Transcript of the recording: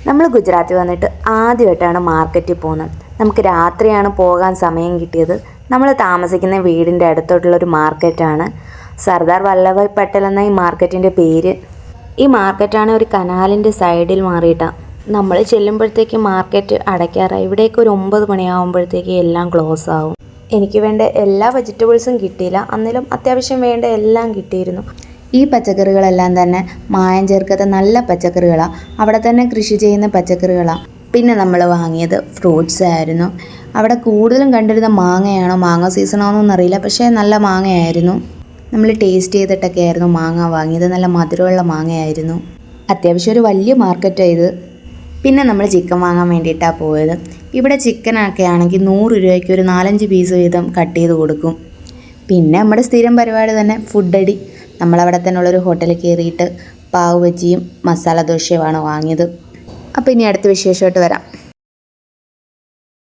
നമ്മൾ ഗുജറാത്തിൽ വന്നിട്ട് ആദ്യമായിട്ടാണ് മാർക്കറ്റിൽ പോകുന്നത്. നമുക്ക് രാത്രിയാണ് പോകാൻ സമയം കിട്ടിയത്. നമ്മൾ താമസിക്കുന്ന വീടിൻ്റെ അടുത്തോട്ടുള്ളൊരു മാർക്കറ്റാണ്. സർദാർ വല്ലഭായ് പട്ടേൽ എന്ന ഈ മാർക്കറ്റിൻ്റെ പേര്. ഈ മാർക്കറ്റാണ് ഒരു കനാലിൻ്റെ സൈഡിൽ മാറിയിട്ടാണ്. നമ്മൾ ചെല്ലുമ്പോഴത്തേക്ക് മാർക്കറ്റ് അടയ്ക്കാറായി. ഇവിടേക്ക് ഒരു 9 മണിയാകുമ്പോഴത്തേക്ക് എല്ലാം ക്ലോസ് ആവും. എനിക്ക് വേണ്ട എല്ലാ വെജിറ്റബിൾസും കിട്ടിയില്ല, എന്നാലും അത്യാവശ്യം വേണ്ട എല്ലാം കിട്ടിയിരുന്നു. ഈ പച്ചക്കറികളെല്ലാം തന്നെ മായം ചേർക്കാത്ത നല്ല പച്ചക്കറികളാണ്, അവിടെ തന്നെ കൃഷി ചെയ്യുന്ന പച്ചക്കറികളാണ്. പിന്നെ നമ്മൾ വാങ്ങിയത് ഫ്രൂട്ട്സ് ആയിരുന്നു. അവിടെ കൂടുതലും കണ്ടിരുന്ന മാങ്ങയാണോ, മാങ്ങ സീസണാണോ എന്നറിയില്ല, പക്ഷേ നല്ല മാങ്ങയായിരുന്നു. നമ്മൾ ടേസ്റ്റ് ചെയ്തിട്ടൊക്കെ ആയിരുന്നു മാങ്ങ വാങ്ങിയത്. നല്ല മധുരമുള്ള മാങ്ങയായിരുന്നു. അത്യാവശ്യം ഒരു വലിയ മാർക്കറ്റാണ് ഇത്. പിന്നെ നമ്മൾ ചിക്കൻ വാങ്ങാൻ വേണ്ടിയിട്ടാണ് പോയത്. ഇവിടെ ചിക്കനൊക്കെ ആണെങ്കിൽ 100 രൂപയ്ക്ക് ഒരു 4-5 പീസ് വീതം കട്ട് ചെയ്ത് കൊടുക്കും. പിന്നെ നമ്മുടെ സ്ഥിരം പരിപാടി തന്നെ ഫുഡടി. നമ്മളവിടെ തന്നെ ഉള്ളൊരു ഹോട്ടലിൽ കയറിയിട്ട് പാവ് ബജിയും മസാല ദോശയുമാണ് വാങ്ങിയത്. അപ്പോൾ ഇനി അടുത്ത വിശേഷമായിട്ട് വരാം.